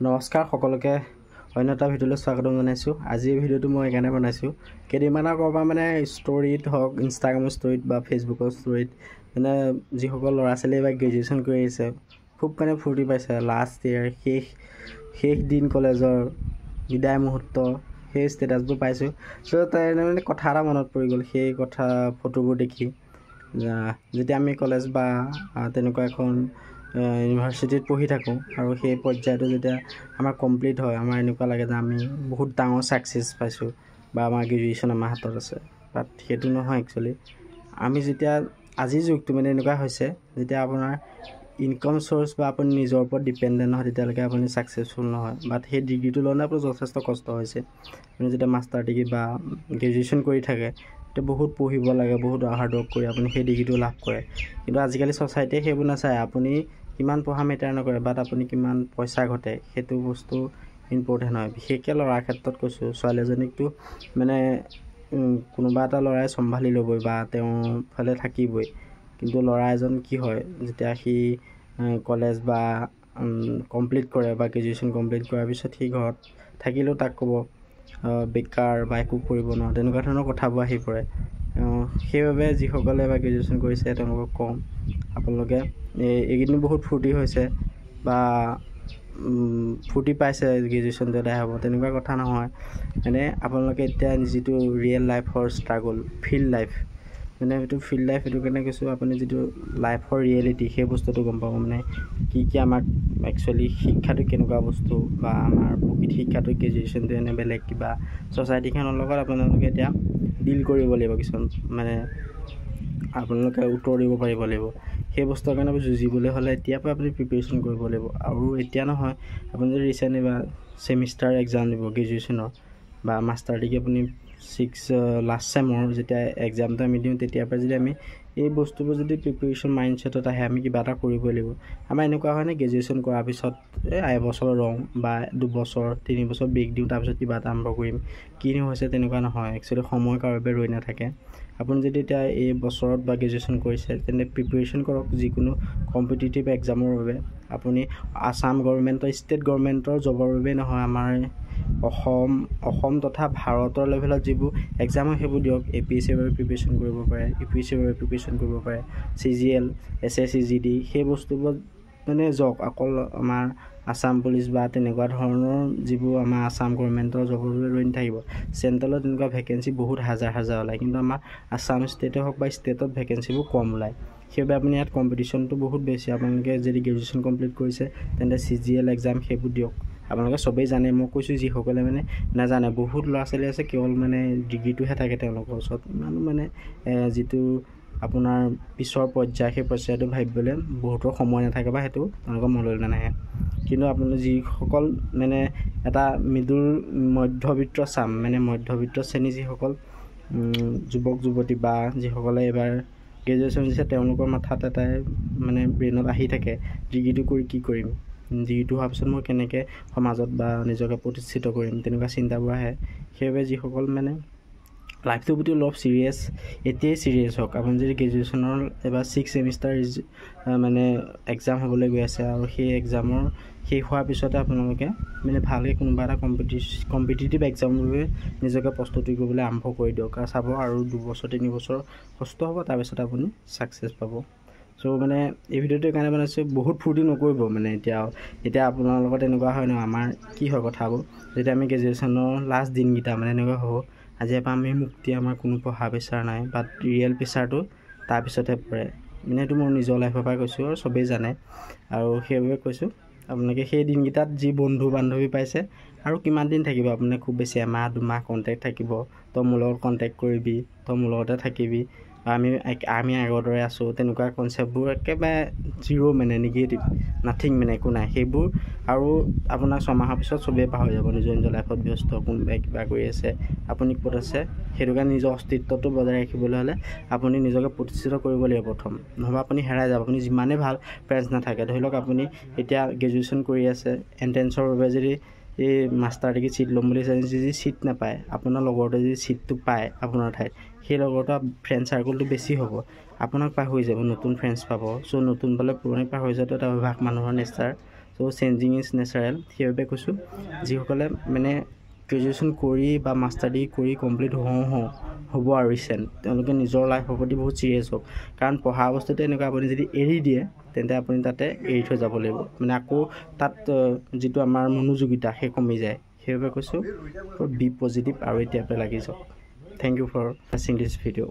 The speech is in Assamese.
নমস্কাৰ সকলোকে অন্য এটা ভিডিঅ'লৈ স্বাগতম জনাইছোঁ। আজিৰ ভিডিঅ'টো মই এইকাৰণে বনাইছোঁ, কেইদিনমানৰ আগৰপৰা মানে ষ্টৰিত হওক, ইনষ্টাগ্ৰামৰ ষ্টৰিত বা ফেচবুকৰ ষ্টৰিত মানে যিসকল ল'ৰা ছোৱালীয়ে বা গ্ৰেজুৱেশ্যন কৰি আহিছে খুব মানে ফূৰ্তি পাইছে। লাষ্ট ইয়েৰ শেষ দিন কলেজৰ বিদায় মুহূৰ্ত সেই ষ্টেটাছবোৰ পাইছোঁ। চ' তাই মানে কথা এটা মনত পৰি গ'ল, সেই কথা ফটোবোৰ দেখি। যেতিয়া আমি কলেজ বা তেনেকুৱা এখন ইউনিভাৰ্চিটিত পঢ়ি থাকোঁ আৰু সেই পৰ্যায়টো যেতিয়া আমাৰ কমপ্লিট হয়, আমাৰ এনেকুৱা লাগে যে আমি বহুত ডাঙৰ ছাকচেছ পাইছোঁ বা আমাৰ গ্ৰেজুৱেশ্যন আমাৰ হাতত আছে। বাট সেইটো নহয় একচুৱেলি। আমি যেতিয়া আজিৰ যুগটো মানে এনেকুৱা হৈছে, যেতিয়া আপোনাৰ ইনকাম চ'ৰ্চ বা আপুনি নিজৰ ওপৰত ডিপেণ্ডেণ্ট নহয়, তেতিয়ালৈকে আপুনি ছাকচেছফুল নহয়। বাট সেই ডিগ্ৰীটো লওঁতে আপোনাৰ যথেষ্ট কষ্ট হৈছে। আপুনি যেতিয়া মাষ্টাৰ ডিগ্ৰী বা গ্ৰেজুৱেশ্যন কৰি থাকে তেতিয়া বহুত পঢ়িব লাগে, বহুত হাৰ্ড ৱৰ্ক কৰি আপুনি সেই ডিগ্ৰীটো লাভ কৰে। কিন্তু আজিকালি ছ'চাইটিয়ে সেইবোৰ নাচায়। আপুনি কিমান পঢ়া মেটাৰ নকৰে, বাট আপুনি কিমান পইচা ঘটে সেইটো বস্তু ইম্পৰ্টেণ্ট হয়। বিশেষকৈ ল'ৰাৰ ক্ষেত্ৰত কৈছোঁ, ছোৱালী এজনীকতো মানে কোনোবা এটা ল'ৰাই চম্ভালি ল'বই বা তেওঁৰ ফালে থাকিবই। কিন্তু ল'ৰা এজন কি হয়, যেতিয়া সি কলেজ বা কমপ্লিট কৰে বা গ্ৰেজুৱেশ্যন কমপ্লিট কৰাৰ পিছত সি ঘৰত থাকিলেও তাক ক'ব বেকাৰ বা একো কৰিব নোৱাৰোঁ, তেনেকুৱা ধৰণৰ কথাবোৰ আহি পৰে। সেইবাবে যিসকলে বা গ্ৰেজুৱেশ্যন কৰিছে তেওঁলোকক কওঁ, আপোনালোকে এইকেইদিন বহুত ফূৰ্তি হৈছে বা ফূৰ্তি পাইছে গ্ৰেজুৱেশ্যনটো এদায় হ'ব, তেনেকুৱা কথা নহয়। মানে আপোনালোকে এতিয়া যিটো ৰিয়েল লাইফৰ ষ্ট্ৰাগল, ফিল্ড লাইফ, মানে এইটো ফিল্ড লাইফ এইটো কাৰণে কৈছোঁ, আপুনি যিটো লাইফৰ ৰিয়েলিটি সেই বস্তুটো গম পাব। মানে কি আমাক একচুৱেলি শিক্ষাটো কেনেকুৱা বস্তু বা আমাৰ প্ৰকৃত শিক্ষাটো গ্ৰেজুৱেশ্যনটো এনে বেলেগ কিবা ছ'চাইটিখনৰ লগত আপোনালোকে এতিয়া ডিল কৰিব লাগিব। কিছুমান মানে আপোনালোকে উত্তৰ দিব পাৰিব লাগিব। সেই বস্তুৰ কাৰণে যুঁজিবলৈ হ'লে এতিয়াৰ পৰা আপুনি প্ৰিপেৰেশ্যন কৰিব লাগিব। আৰু এতিয়া নহয়, আপুনি যদি ৰিচেণ্টলি বা ছেমিষ্টাৰ এক্সাম দিব গ্ৰেজুৱেশ্যনৰ বা মাষ্টাৰ ডিগ্ৰী আপুনি লাষ্ট চেমৰ যেতিয়া এক্সামটো আমি দিওঁ, তেতিয়াৰ পৰা যদি আমি এই বস্তুবোৰ যদি প্ৰিপেৰেশ্যন মাইণ্ডছেটত আহে, আমি কিবা এটা কৰিবই লাগিব। আমাৰ এনেকুৱা হয় নে, গ্ৰেজুৱেশ্যন কৰাৰ পিছত এবছৰ ৰওঁ বা 2 বছৰ 3 বছৰ ব্ৰেক দিওঁ, তাৰপিছত কিবা এটা আৰম্ভ কৰিম, কিনো হৈছে তেনেকুৱা নহয়। একচুৱেলি সময় কাৰো বাবে ৰৈ নাথাকে। আপুনি যদি এতিয়া এই বছৰত বা গ্ৰেজুৱেশ্যন কৰিছে, তেন্তে প্ৰিপেৰেশ্যন কৰক যিকোনো কম্পিটিটিভ এক্সামৰ বাবে। আপুনি আসাম গভৰ্ণমেণ্টৰ, ষ্টেট গভৰ্ণমেণ্টৰ জবৰ বাবে নহয়, আমাৰ অসম তথা ভাৰতৰ লেভেলত যিবোৰ এক্সাম হয় সেইবোৰ দিয়ক। APSCৰ বাবে প্ৰিপেৰেশ্যন কৰিব পাৰে, UPSCৰ বাবে প্ৰিপেৰেশ্যন কৰিব পাৰে, CGL, SSC, GD সেই বস্তুবোৰ মানে যাওক। অকল আমাৰ আসাম পুলিচ বা তেনেকুৱা ধৰণৰ যিবোৰ আমাৰ আসাম গভৰ্ণমেণ্টৰ জবৰ বাবে ৰৈ নাথাকিব। চেণ্ট্ৰেলত তেনেকুৱা ভেকেঞ্চি বহুত হাজাৰ ওলায়, কিন্তু আমাৰ আসাম ষ্টেটে হওক বা ষ্টেটত ভেকেঞ্চিবোৰ কম ওলায়। সেইবাবে আপুনি ইয়াত কম্পিটিশ্যনটো বহুত বেছি। আপোনালোকে যদি গ্ৰেজুৱেশ্যন কমপ্লিট কৰিছে তেন্তে CGL এক্সাম সেইবোৰ দিয়ক। আপোনালোকে চবেই জানে, মই কৈছোঁ যিসকলে মানে নাজানে, বহুত ল'ৰা ছোৱালী আছে কেৱল মানে ডিগ্ৰীটোহে থাকে তেওঁলোকৰ ওচৰত। ইমানো মানে যিটো আপোনাৰ পিছৰ পৰ্যায়, সেই পৰ্যায়টো ভাবিবলৈ বহুতৰ সময় নাথাকে বা সেইটো তেওঁলোকৰ মনলৈ নাহে। কিন্তু আপোনালোকে যিসকল মানে এটা মধ্যবিত্ত চাম, মানে মধ্যবিত্ত শ্ৰেণী যিসকল যুৱক যুৱতী বা যিসকলে এইবাৰ গ্ৰেজুৱেশ্যন দিছে, তেওঁলোকৰ মাথাত এটাই মানে ব্ৰেইনত আহি থাকে, ডিগ্ৰীটো কৰি কি কৰিম, ডিগ্ৰীটো হোৱাৰ পিছত মই কেনেকৈ সমাজত বা নিজকে প্ৰতিষ্ঠিত কৰিম, তেনেকুৱা চিন্তাবোৰ আহে। সেইবাবে যিসকল মানে লাইফটোৰ প্ৰতি অলপ চিৰিয়াছ, এতিয়াই চিৰিয়াছ হওক। আপুনি যদি গ্ৰেজুৱেশ্যনৰ এবাৰ 6 ছেমিষ্টাৰ মানে এক্সাম হ'বলৈ গৈ আছে আৰু সেই এক্সামৰ শেষ হোৱাৰ পিছতে আপোনালোকে মানে ভালকৈ কোনোবা এটা কম্পিটিটিভ এক্সামৰ বাবে নিজকে প্ৰস্তুতি কৰিবলৈ আৰম্ভ কৰি দিয়ক। আৰু চাব আৰু 2 বছৰ 3 বছৰ কষ্ট হ'ব, তাৰপিছত আপুনি ছাকচেছ পাব। চ' মানে এই ভিডিঅ'টো কাৰণে বনাইছোঁ, বহুত ফূৰ্তি নকৰিব। মানে এতিয়া আপোনাৰ লগত এনেকুৱা হয় ন, আমাৰ কি হয় কথাবোৰ, যেতিয়া আমি গ্ৰেজুৱেশ্যনৰ লাষ্ট দিনকেইটা মানে এনেকুৱা হ'ব, আজিৰ পৰা আমি মুক্তি, আমাৰ কোনো পঢ়া প্ৰেছাৰ নাই, বাট ৰিয়েল প্ৰেছাৰটো তাৰপিছতহে পৰে। মানে এইটো মোৰ নিজৰ লাইফৰ পৰা কৈছোঁ আৰু চবেই জানে। আৰু সেইবাবে কৈছোঁ, আপোনালোকে সেই দিনকেইটাত যি বন্ধু বান্ধৱী পাইছে আৰু কিমান দিন থাকিব, আপুনি খুব বেছি এমাহ 2 মাহ কণ্টেক্ট থাকিব, তই মোৰ লগত কণ্টেক্ট কৰিবি, তই মোৰ লগতে থাকিবি, আমি আগৰ দৰে আছোঁ, তেনেকুৱা কনচেপ্টবোৰ একেবাৰে জিৰ', মানে নিগেটিভ, নাথিং, মানে একো নাই সেইবোৰ। আৰু আপোনাৰ 6 মাহৰ পিছত চবেই পাহৰি যাব, নিজৰ লাইফত ব্যস্ত, কোনোবাই কিবা কৰি আছে, আপুনি ক'ত আছে। সেইটো কাৰণে নিজৰ অস্তিত্বটো বজাই ৰাখিবলৈ হ'লে আপুনি নিজকে প্ৰতিষ্ঠিত কৰিব লাগিব প্ৰথম, নহ'বা আপুনি হেৰাই যাব। আপুনি যিমানেই ভাল ফ্ৰেণ্ডছ নাথাকে, ধৰি লওক আপুনি এতিয়া গ্ৰেজুৱেশ্যন কৰি আছে, এণ্ট্ৰেঞ্চৰ বাবে যদি এই মাষ্টাৰ ডিগ্ৰী ছিট ল'ম বুলি যদি ছিট নাপায়, আপোনাৰ লগৰটোৱে যদি ছিটটো পায় আপোনাৰ ঠাইত, সেই লগৰটো ফ্ৰেণ্ড চাৰ্কলটো বেছি হ'ব, আপোনাক পাহৰি যাব, নতুন ফ্ৰেণ্ডছ পাব। চ' নতুন পালে পুৰণি পাহৰি যোৱাটো এটা অভ্যাস মানুহৰ nature. So' so' changing is natural. সেইবাবে কৈছোঁ যিসকলে মানে গ্ৰেজুৱেশ্যন কৰি বা মাষ্টাৰ ডিগ্ৰী কৰি কমপ্লিট হ'ব আৰু ৰিচেণ্ট, তেওঁলোকে নিজৰ লাইফৰ প্ৰতি বহুত চিৰিয়াছ হওক। কাৰণ পঢ়া বস্তুটো এনেকুৱা, আপুনি যদি এৰি দিয়ে তেন্তে আপুনি তাতে এৰি থৈ যাব লাগিব, মানে আকৌ তাত যিটো আমাৰ মনোযোগিতা সেই কমি যায়। সেইবাবে কৈছোঁ বি পজিটিভ আৰু এতিয়াৰ পৰা লাগি যাওক। থেংক ইউ ফৰ ৱাচিং দিছ ভিডিঅ'।